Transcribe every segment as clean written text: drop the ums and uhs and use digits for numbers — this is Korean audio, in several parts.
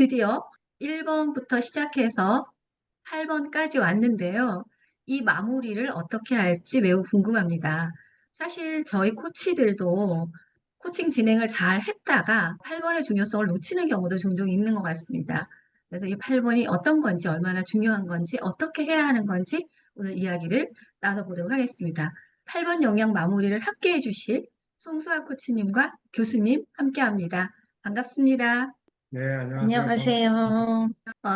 드디어 1번부터 시작해서 8번까지 왔는데요. 이 마무리를 어떻게 할지 매우 궁금합니다. 사실 저희 코치들도 코칭 진행을 잘 했다가 8번의 중요성을 놓치는 경우도 종종 있는 것 같습니다. 그래서 이 8번이 어떤 건지, 얼마나 중요한 건지, 어떻게 해야 하는 건지 오늘 이야기를 나눠보도록 하겠습니다. 8번 영역 마무리를 함께 해주실 송수아 코치님과 교수님 함께 합니다. 반갑습니다. 네, 안녕하세요. 반갑습니다. 안녕하세요.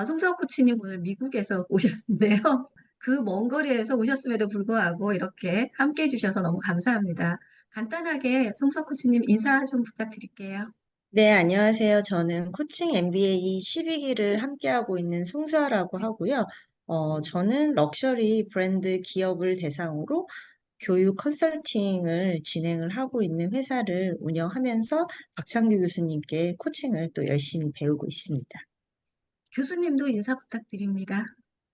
송수아 코치님 오늘 미국에서 오셨는데요. 그 먼 거리에서 오셨음에도 불구하고 이렇게 함께 해주셔서 너무 감사합니다. 간단하게 송수아 코치님 인사 좀 부탁드릴게요. 네, 안녕하세요. 저는 코칭 MBA 12기를 함께하고 있는 송수아라고 하고요. 저는 럭셔리 브랜드 기업을 대상으로 교육 컨설팅을 진행을 하고 있는 회사를 운영하면서 박창규 교수님께 코칭을 또 열심히 배우고 있습니다. 교수님도 인사 부탁드립니다.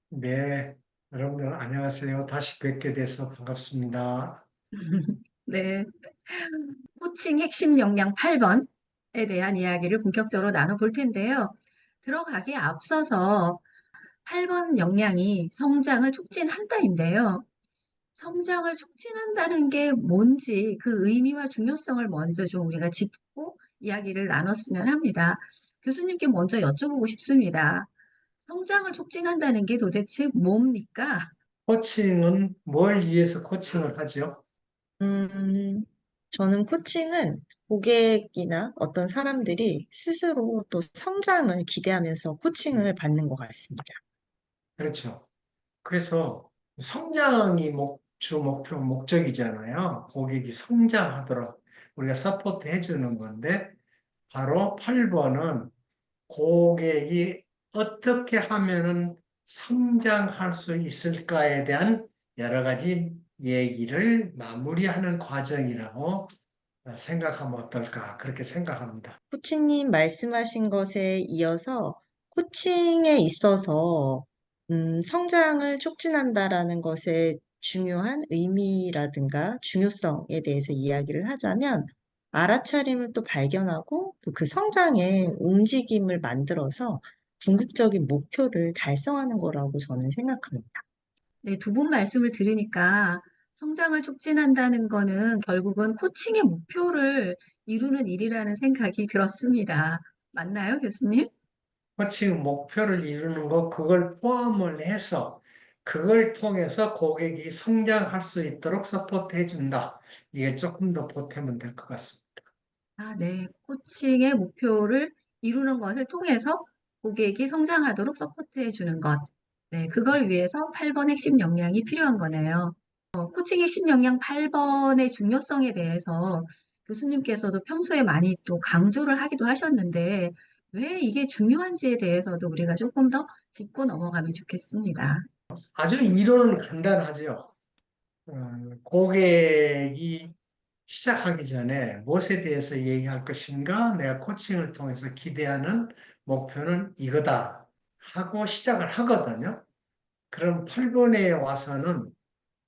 네, 여러분들 안녕하세요. 다시 뵙게 돼서 반갑습니다. 네. 코칭 핵심 역량 8번에 대한 이야기를 본격적으로 나눠볼 텐데요. 들어가기에 앞서서 8번 역량이 성장을 촉진한다인데요. 성장을 촉진한다는 게 뭔지 그 의미와 중요성을 먼저 좀 우리가 짚고 이야기를 나눴으면 합니다. 교수님께 먼저 여쭤보고 싶습니다. 성장을 촉진한다는 게 도대체 뭡니까? 코칭은 뭘 위해서 코칭을 하죠? 음, 저는 코칭은 고객이나 어떤 사람들이 스스로 또 성장을 기대하면서 코칭을 받는 것 같습니다. 그렇죠. 그래서 성장이 주 목표, 목적이잖아요. 고객이 성장하도록 우리가 서포트 해주는 건데, 바로 8번은 고객이 어떻게 하면은 성장할 수 있을까에 대한 여러 가지 얘기를 마무리하는 과정이라고 생각하면 어떨까, 그렇게 생각합니다. 코치님 말씀하신 것에 이어서 코칭에 있어서 성장을 촉진한다라는 것의 중요한 의미라든가 중요성에 대해서 이야기를 하자면 알아차림을 또 발견하고 또 그 성장의 움직임을 만들어서 궁극적인 목표를 달성하는 거라고 저는 생각합니다. 네, 두 분 말씀을 들으니까 성장을 촉진한다는 거는 결국은 코칭의 목표를 이루는 일이라는 생각이 들었습니다. 맞나요, 교수님? 코칭 목표를 이루는 거, 그걸 포함을 해서 그걸 통해서 고객이 성장할 수 있도록 서포트 해준다. 이게 조금 더 보태면 될 것 같습니다. 아, 네. 코칭의 목표를 이루는 것을 통해서 고객이 성장하도록 서포트해 주는 것. 네, 그걸 위해서 8번 핵심 역량이 필요한 거네요. 코칭 핵심 역량 8번의 중요성에 대해서 교수님께서도 평소에 많이 또 강조를 하기도 하셨는데, 왜 이게 중요한지에 대해서도 우리가 조금 더 짚고 넘어가면 좋겠습니다. 아주 이론은 간단하죠. 고객이 시작하기 전에 무엇에 대해서 얘기할 것인가, 내가 코칭을 통해서 기대하는 목표는 이거다 하고 시작을 하거든요. 그럼 8번에 와서는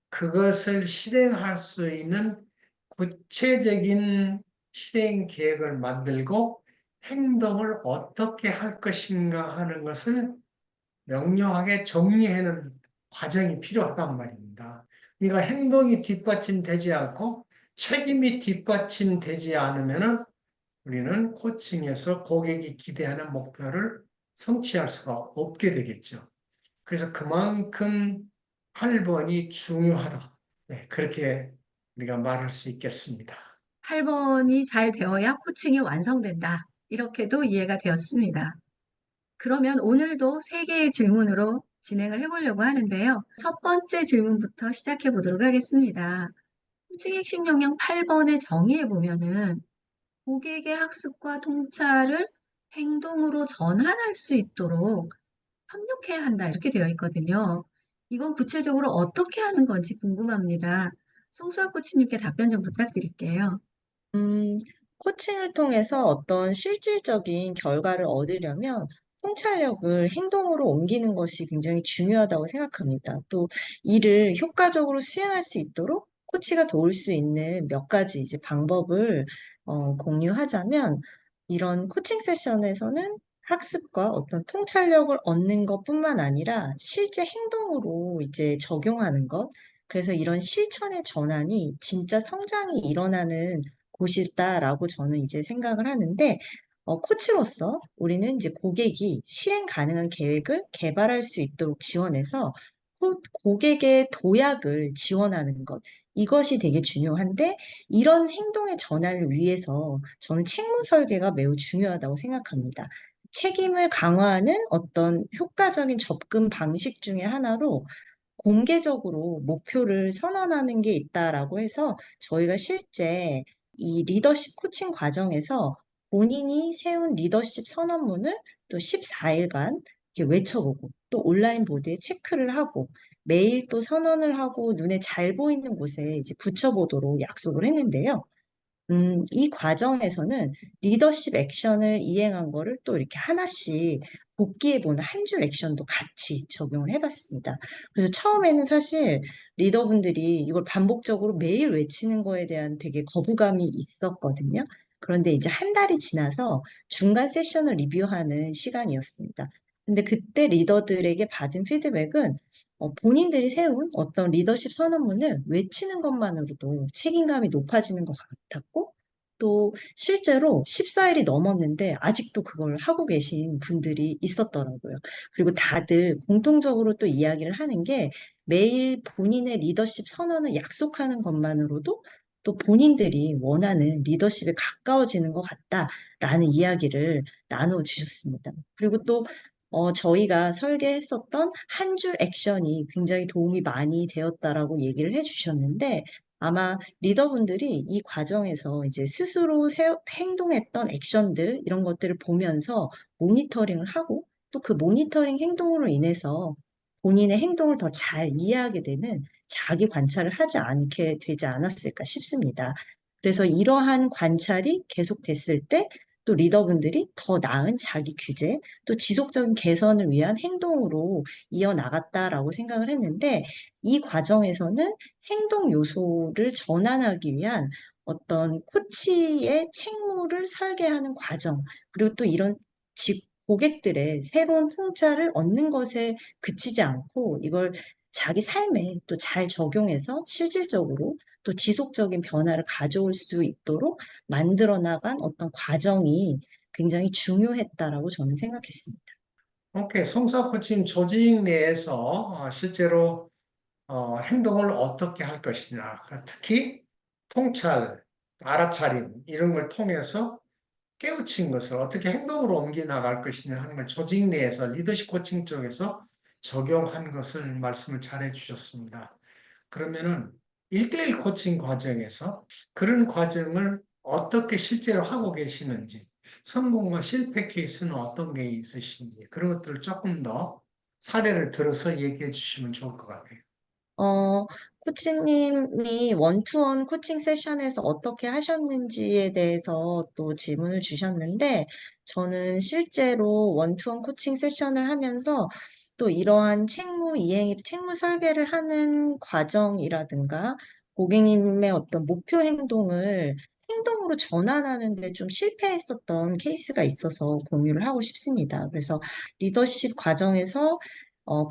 그것을 실행할 수 있는 구체적인 실행 계획을 만들고 행동을 어떻게 할 것인가 하는 것을 명료하게 정리하는 과정이 필요하단 말입니다. 그러니까 행동이 뒷받침되지 않고 책임이 뒷받침되지 않으면 우리는 코칭에서 고객이 기대하는 목표를 성취할 수가 없게 되겠죠. 그래서 그만큼 8번이 중요하다. 네, 그렇게 우리가 말할 수 있겠습니다. 8번이 잘 되어야 코칭이 완성된다. 이렇게도 이해가 되었습니다. 그러면 오늘도 세 개의 질문으로 진행을 해보려고 하는데요. 첫 번째 질문부터 시작해 보도록 하겠습니다. 코칭 핵심 역량 8번에 정의해 보면은 고객의 학습과 통찰을 행동으로 전환할 수 있도록 협력해야 한다. 이렇게 되어 있거든요. 이건 구체적으로 어떻게 하는 건지 궁금합니다. 송수아 코치님께 답변 좀 부탁드릴게요. 음, 코칭을 통해서 어떤 실질적인 결과를 얻으려면 통찰력을 행동으로 옮기는 것이 굉장히 중요하다고 생각합니다. 또 이를 효과적으로 수행할 수 있도록 코치가 도울 수 있는 몇 가지 이제 방법을 공유하자면 이런 코칭 세션에서는 학습과 어떤 통찰력을 얻는 것뿐만 아니라 실제 행동으로 이제 적용하는 것. 그래서 이런 실천의 전환이 진짜 성장이 일어나는 곳이다라고 저는 이제 생각을 하는데, 코치로서 우리는 이제 고객이 실행 가능한 계획을 개발할 수 있도록 지원해서 고객의 도약을 지원하는 것. 이것이 되게 중요한데, 이런 행동의 전환을 위해서 저는 책무 설계가 매우 중요하다고 생각합니다. 책임을 강화하는 어떤 효과적인 접근 방식 중에 하나로 공개적으로 목표를 선언하는 게 있다라고 해서 저희가 실제 이 리더십 코칭 과정에서 본인이 세운 리더십 선언문을 또 14일간 이렇게 외쳐보고 또 온라인 보드에 체크를 하고 매일 또 선언을 하고 눈에 잘 보이는 곳에 이제 붙여보도록 약속을 했는데요. 이 과정에서는 리더십 액션을 이행한 거를 또 이렇게 하나씩 복기해보는 한 줄 액션도 같이 적용을 해봤습니다. 그래서 처음에는 사실 리더분들이 이걸 반복적으로 매일 외치는 거에 대한 되게 거부감이 있었거든요. 그런데 이제 한 달이 지나서 중간 세션을 리뷰하는 시간이었습니다. 근데 그때 리더들에게 받은 피드백은 본인들이 세운 어떤 리더십 선언문을 외치는 것만으로도 책임감이 높아지는 것 같았고, 또 실제로 14일이 넘었는데 아직도 그걸 하고 계신 분들이 있었더라고요. 그리고 다들 공통적으로 또 이야기를 하는 게 매일 본인의 리더십 선언을 약속하는 것만으로도 또 본인들이 원하는 리더십에 가까워지는 것 같다라는 이야기를 나누어 주셨습니다. 그리고 또 저희가 설계했었던 한 줄 액션이 굉장히 도움이 많이 되었다라고 얘기를 해주셨는데, 아마 리더분들이 이 과정에서 이제 스스로 행동했던 액션들, 이런 것들을 보면서 모니터링을 하고, 또 그 모니터링 행동으로 인해서 본인의 행동을 더 잘 이해하게 되는 자기 관찰을 하지 않게 되지 않았을까 싶습니다. 그래서 이러한 관찰이 계속됐을 때, 또 리더분들이 더 나은 자기 규제, 또 지속적인 개선을 위한 행동으로 이어나갔다라고 생각을 했는데, 이 과정에서는 행동 요소를 전환하기 위한 어떤 코치의 책무를 설계하는 과정, 그리고 또 이런 고객들의 새로운 통찰을 얻는 것에 그치지 않고 이걸 자기 삶에 또 잘 적용해서 실질적으로 또 지속적인 변화를 가져올 수 있도록 만들어 나간 어떤 과정이 굉장히 중요했다라고 저는 생각했습니다. 오케이. 송사 코칭 조직 내에서 실제로 행동을 어떻게 할 것이냐. 특히 통찰, 알아차림 이런 걸 통해서 깨우친 것을 어떻게 행동으로 옮겨 나갈 것이냐 하는 걸 조직 내에서 리더십 코칭 쪽에서 적용한 것을 말씀을 잘 해주셨습니다. 그러면은 1대1 코칭 과정에서 그런 과정을 어떻게 실제로 하고 계시는지, 성공과 실패 케이스는 어떤 게 있으신지, 그런 것들을 조금 더 사례를 들어서 얘기해 주시면 좋을 것 같아요. 어, 코치님이 원투원 코칭 세션에서 어떻게 하셨는지에 대해서 또 질문을 주셨는데, 저는 실제로 원투원 코칭 세션을 하면서 또 이러한 책무 설계를 하는 과정이라든가, 고객님의 어떤 목표 행동을 행동으로 전환하는 데 좀 실패했었던 케이스가 있어서 공유를 하고 싶습니다. 그래서 리더십 과정에서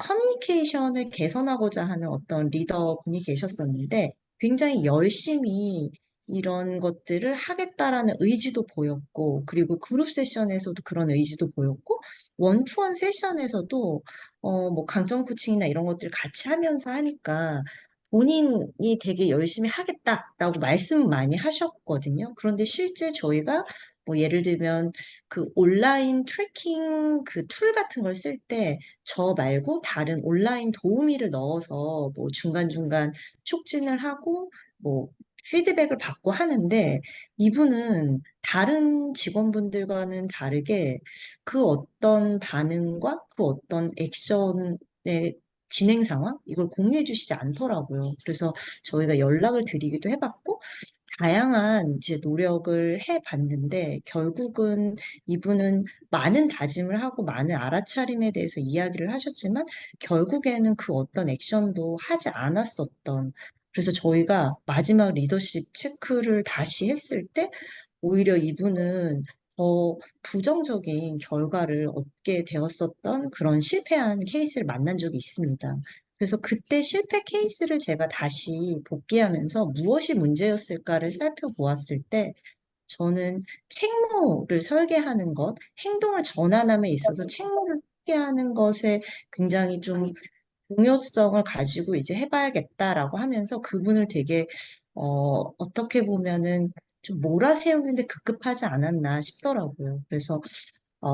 커뮤니케이션을 개선하고자 하는 어떤 리더분이 계셨었는데 굉장히 열심히 이런 것들을 하겠다라는 의지도 보였고, 그리고 그룹 세션에서도 그런 의지도 보였고, 원투원 세션에서도 뭐 강점 코칭이나 이런 것들을 같이 하면서 하니까 본인이 되게 열심히 하겠다라고 말씀을 많이 하셨거든요. 그런데 실제 저희가 뭐 예를 들면 그 온라인 트래킹 그 툴 같은 걸 쓸 때 저 말고 다른 온라인 도우미를 넣어서 뭐 중간중간 촉진을 하고 뭐 피드백을 받고 하는데, 이분은 다른 직원분들과는 다르게 그 어떤 반응과 그 어떤 액션의 진행 상황 이걸 공유해 주시지 않더라고요. 그래서 저희가 연락을 드리기도 해봤고 다양한 이제 노력을 해봤는데, 결국은 이분은 많은 다짐을 하고 많은 알아차림에 대해서 이야기를 하셨지만 결국에는 그 어떤 액션도 하지 않았었던, 그래서 저희가 마지막 리더십 체크를 다시 했을 때 오히려 이분은 부정적인 결과를 얻게 되었었던 그런 실패한 케이스를 만난 적이 있습니다. 그래서 그때 실패 케이스를 제가 다시 복귀하면서 무엇이 문제였을까를 살펴보았을 때 저는 책무를 설계하는 것, 행동을 전환함에 있어서 책무를 설계하는 것에 굉장히 좀 중요성을 가지고 이제 해봐야겠다라고 하면서 그분을 되게, 어떻게 보면은 좀 몰아세우는데 급급하지 않았나 싶더라고요. 그래서,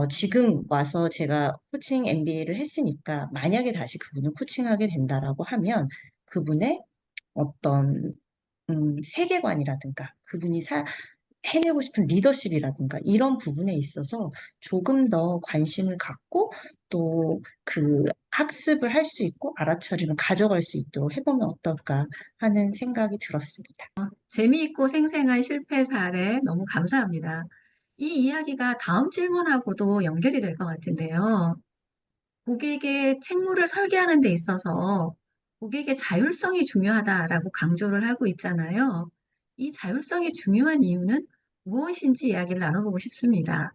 지금 와서 제가 코칭 MBA를 했으니까 만약에 다시 그분을 코칭하게 된다라고 하면 그분의 어떤 세계관이라든가 그분이 해내고 싶은 리더십이라든가 이런 부분에 있어서 조금 더 관심을 갖고 또 그 학습을 할 수 있고 알아차림을 가져갈 수 있도록 해보면 어떨까 하는 생각이 들었습니다. 재미있고 생생한 실패 사례 너무 감사합니다. 이 이야기가 다음 질문하고도 연결이 될 것 같은데요. 고객의 책무를 설계하는 데 있어서 고객의 자율성이 중요하다라고 강조를 하고 있잖아요. 이 자율성이 중요한 이유는 무엇인지 이야기를 나눠보고 싶습니다.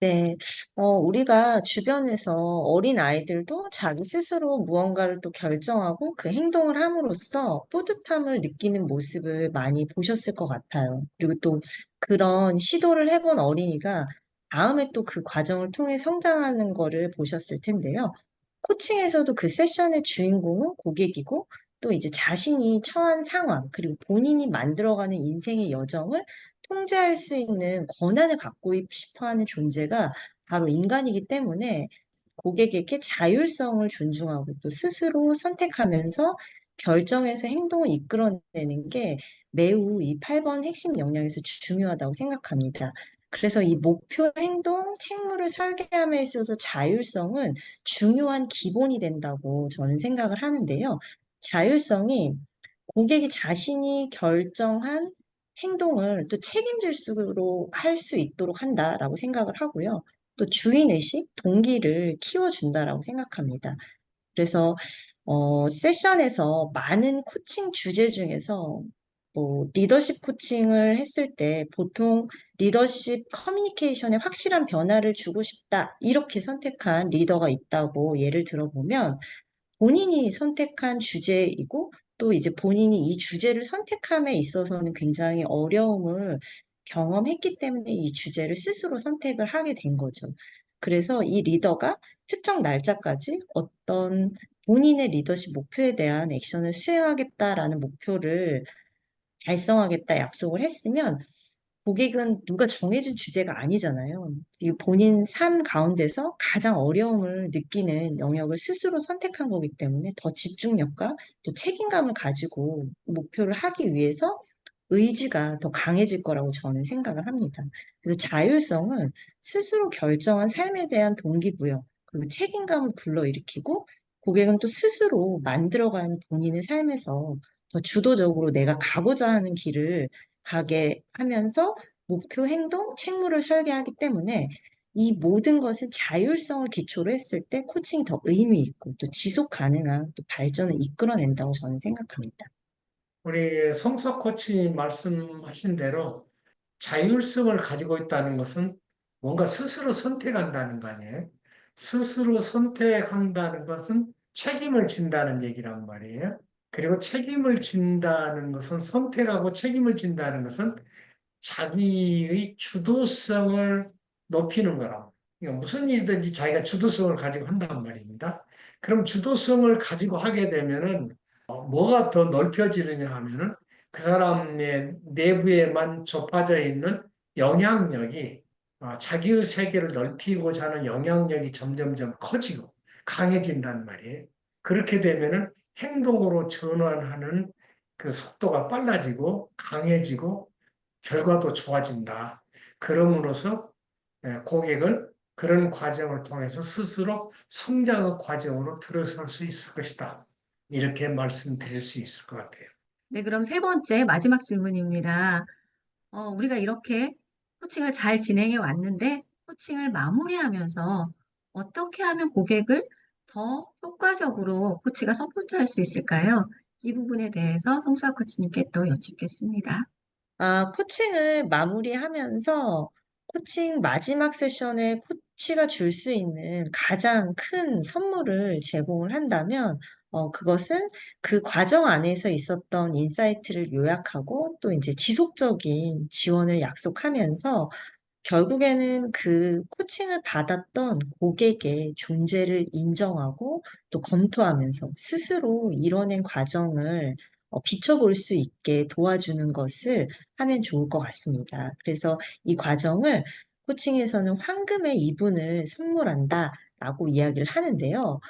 네, 우리가 주변에서 어린 아이들도 자기 스스로 무언가를 또 결정하고 그 행동을 함으로써 뿌듯함을 느끼는 모습을 많이 보셨을 것 같아요. 그리고 또 그런 시도를 해본 어린이가 다음에 또 그 과정을 통해 성장하는 거를 보셨을 텐데요. 코칭에서도 그 세션의 주인공은 고객이고 또 이제 자신이 처한 상황, 그리고 본인이 만들어가는 인생의 여정을 통제할 수 있는 권한을 갖고 싶어 하는 존재가 바로 인간이기 때문에 고객에게 자율성을 존중하고 또 스스로 선택하면서 결정해서 행동을 이끌어내는 게 매우 이 8번 핵심 역량에서 중요하다고 생각합니다. 그래서 이 목표, 행동, 책무를 설계함에 있어서 자율성은 중요한 기본이 된다고 저는 생각을 하는데요. 자율성이 고객이 자신이 결정한 행동을 또 책임질 수로 할 수 있도록 한다라고 생각을 하고요. 또 주인의식, 동기를 키워준다라고 생각합니다. 그래서 세션에서 많은 코칭 주제 중에서 뭐 리더십 코칭을 했을 때 보통 리더십 커뮤니케이션에 확실한 변화를 주고 싶다 이렇게 선택한 리더가 있다고 예를 들어보면 본인이 선택한 주제이고 또 이제 본인이 이 주제를 선택함에 있어서는 굉장히 어려움을 경험했기 때문에 이 주제를 스스로 선택을 하게 된 거죠. 그래서 이 리더가 특정 날짜까지 어떤 본인의 리더십 목표에 대한 액션을 수행하겠다라는 목표를 달성하겠다 약속을 했으면 고객은 누가 정해준 주제가 아니잖아요. 이 본인 삶 가운데서 가장 어려움을 느끼는 영역을 스스로 선택한 거기 때문에 더 집중력과 또 책임감을 가지고 목표를 하기 위해서 의지가 더 강해질 거라고 저는 생각을 합니다. 그래서 자율성은 스스로 결정한 삶에 대한 동기부여, 그리고 책임감을 불러일으키고 고객은 또 스스로 만들어가는 본인의 삶에서 더 주도적으로 내가 가고자 하는 길을 가게 하면서 목표, 행동, 책무를 설계하기 때문에 이 모든 것은 자율성을 기초로 했을 때 코칭이 더 의미 있고 또 지속 가능한 또 발전을 이끌어낸다고 저는 생각합니다. 우리 송석 코치 말씀하신 대로 자율성을 가지고 있다는 것은 뭔가 스스로 선택한다는 거 아니에요? 스스로 선택한다는 것은 책임을 진다는 얘기란 말이에요. 그리고 책임을 진다는 것은 선택하고 책임을 진다는 것은 자기의 주도성을 높이는 거라고. 그러니까 무슨 일이든지 자기가 주도성을 가지고 한단 말입니다. 그럼 주도성을 가지고 하게 되면은 뭐가 더 넓혀지느냐 하면은 그 사람의 내부에만 좁아져 있는 영향력이 자기의 세계를 넓히고자 하는 영향력이 점점점 커지고 강해진단 말이에요. 그렇게 되면은 행동으로 전환하는 그 속도가 빨라지고 강해지고 결과도 좋아진다. 그럼으로써 고객은 그런 과정을 통해서 스스로 성장의 과정으로 들어설 수 있을 것이다. 이렇게 말씀드릴 수 있을 것 같아요. 네, 그럼 세 번째 마지막 질문입니다. 우리가 이렇게 코칭을 잘 진행해 왔는데 코칭을 마무리하면서 어떻게 하면 고객을 더 효과적으로 코치가 서포트할 수 있을까요? 이 부분에 대해서 송수아 코치님께 또 여쭙겠습니다. 코칭을 마무리하면서 코칭 마지막 세션에 코치가 줄 수 있는 가장 큰 선물을 제공을 한다면, 그것은 그 과정 안에서 있었던 인사이트를 요약하고 또 이제 지속적인 지원을 약속하면서 결국에는 그 코칭을 받았던 고객의 존재를 인정하고 또 검토하면서 스스로 이뤄낸 과정을 비춰볼 수 있게 도와주는 것을 하면 좋을 것 같습니다. 그래서 이 과정을 코칭에서는 황금의 이분을 선물한다라고 이야기를 하는데요.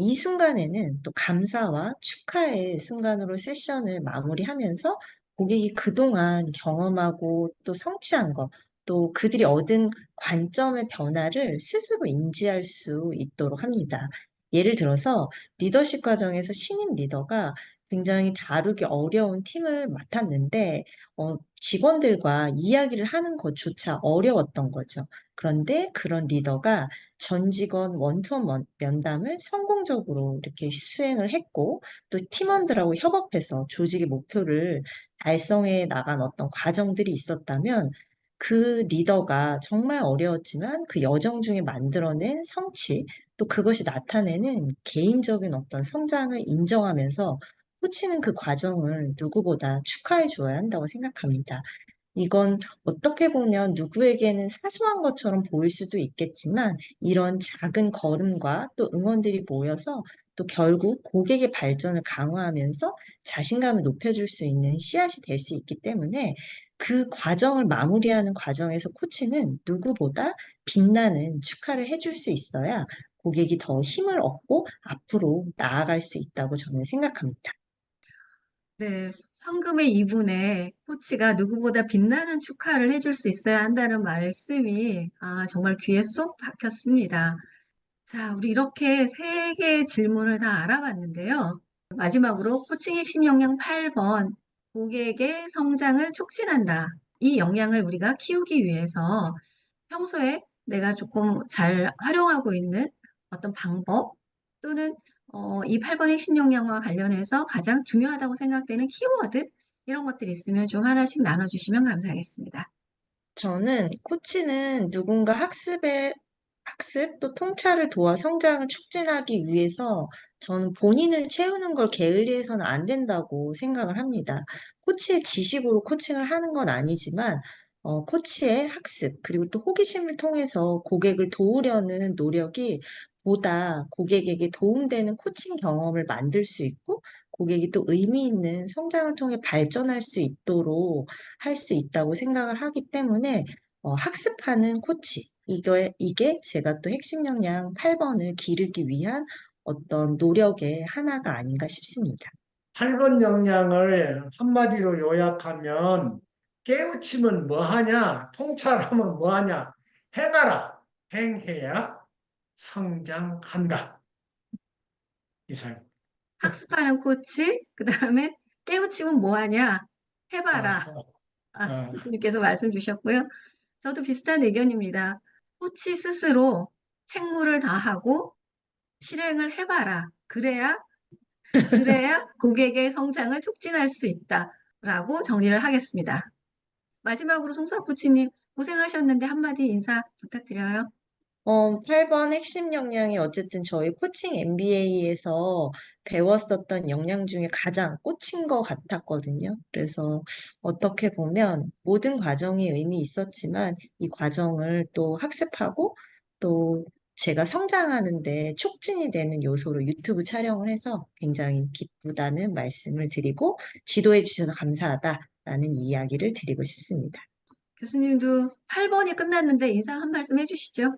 이 순간에는 또 감사와 축하의 순간으로 세션을 마무리하면서 고객이 그동안 경험하고 또 성취한 것, 또 그들이 얻은 관점의 변화를 스스로 인지할 수 있도록 합니다. 예를 들어서 리더십 과정에서 신임 리더가 굉장히 다루기 어려운 팀을 맡았는데 직원들과 이야기를 하는 것조차 어려웠던 거죠. 그런데 그런 리더가 전 직원 원투원 면담을 성공적으로 이렇게 수행을 했고 또 팀원들하고 협업해서 조직의 목표를 달성해 나간 어떤 과정들이 있었다면 그 리더가 정말 어려웠지만 그 여정 중에 만들어낸 성취, 또 그것이 나타내는 개인적인 어떤 성장을 인정하면서 코치는 그 과정을 누구보다 축하해 주어야 한다고 생각합니다. 이건 어떻게 보면 누구에게는 사소한 것처럼 보일 수도 있겠지만 이런 작은 걸음과 또 응원들이 모여서 또 결국 고객의 발전을 강화하면서 자신감을 높여줄 수 있는 씨앗이 될 수 있기 때문에 그 과정을 마무리하는 과정에서 코치는 누구보다 빛나는 축하를 해줄 수 있어야 고객이 더 힘을 얻고 앞으로 나아갈 수 있다고 저는 생각합니다. 네, 황금의 이분에 코치가 누구보다 빛나는 축하를 해줄 수 있어야 한다는 말씀이 정말 귀에 쏙 박혔습니다. 자, 우리 이렇게 세 개의 질문을 다 알아봤는데요. 마지막으로 코칭 핵심 역량 8번, 고객의 성장을 촉진한다. 이 역량을 우리가 키우기 위해서 평소에 내가 조금 잘 활용하고 있는 어떤 방법 또는 이 8번 핵심 역량과 관련해서 가장 중요하다고 생각되는 키워드 이런 것들이 있으면 좀 하나씩 나눠주시면 감사하겠습니다. 저는 코치는 누군가 학습 또 통찰을 도와 성장을 촉진하기 위해서 저는 본인을 채우는 걸 게을리해서는 안 된다고 생각을 합니다. 코치의 지식으로 코칭을 하는 건 아니지만, 코치의 학습, 그리고 또 호기심을 통해서 고객을 도우려는 노력이 보다 고객에게 도움되는 코칭 경험을 만들 수 있고, 고객이 또 의미 있는 성장을 통해 발전할 수 있도록 할 수 있다고 생각을 하기 때문에 학습하는 코치, 이게 제가 또 핵심 역량 8번을 기르기 위한 어떤 노력의 하나가 아닌가 싶습니다. 8번 역량을 한마디로 요약하면 깨우치면 뭐하냐? 통찰하면 뭐하냐? 해가라. 행해야 성장한다. 이상. 학습하는 코치, 그 다음에 깨우치면 뭐하냐? 아, 해봐라. 아, 교수님께서 말씀 주셨고요. 저도 비슷한 의견입니다. 코치 스스로 책무를 다하고 실행을 해봐라. 그래야 고객의 성장을 촉진할 수 있다라고 정리를 하겠습니다. 마지막으로 송사 코치님 고생하셨는데 한마디 인사 부탁드려요. 8번 핵심 역량이 어쨌든 저희 코칭 MBA에서 배웠었던 역량 중에 가장 꽂힌 것 같았거든요. 그래서 어떻게 보면 모든 과정이 의미 있었지만 이 과정을 또 학습하고 또 제가 성장하는데 촉진이 되는 요소로 유튜브 촬영을 해서 굉장히 기쁘다는 말씀을 드리고 지도해 주셔서 감사하다라는 이야기를 드리고 싶습니다. 교수님도 8번이 끝났는데 인사 한 말씀 해주시죠.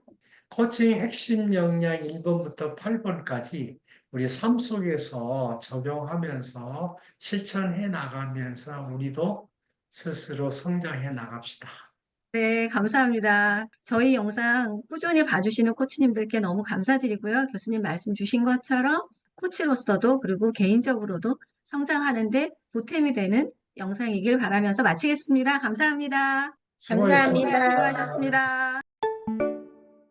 코칭 핵심 역량 1번부터 8번까지 우리 삶 속에서 적용하면서 실천해 나가면서 우리도 스스로 성장해 나갑시다. 네, 감사합니다. 저희 영상 꾸준히 봐주시는 코치님들께 너무 감사드리고요. 교수님 말씀 주신 것처럼 코치로서도 그리고 개인적으로도 성장하는데 보탬이 되는 영상이길 바라면서 마치겠습니다. 감사합니다. 수고했습니다. 감사합니다. 수고하셨습니다.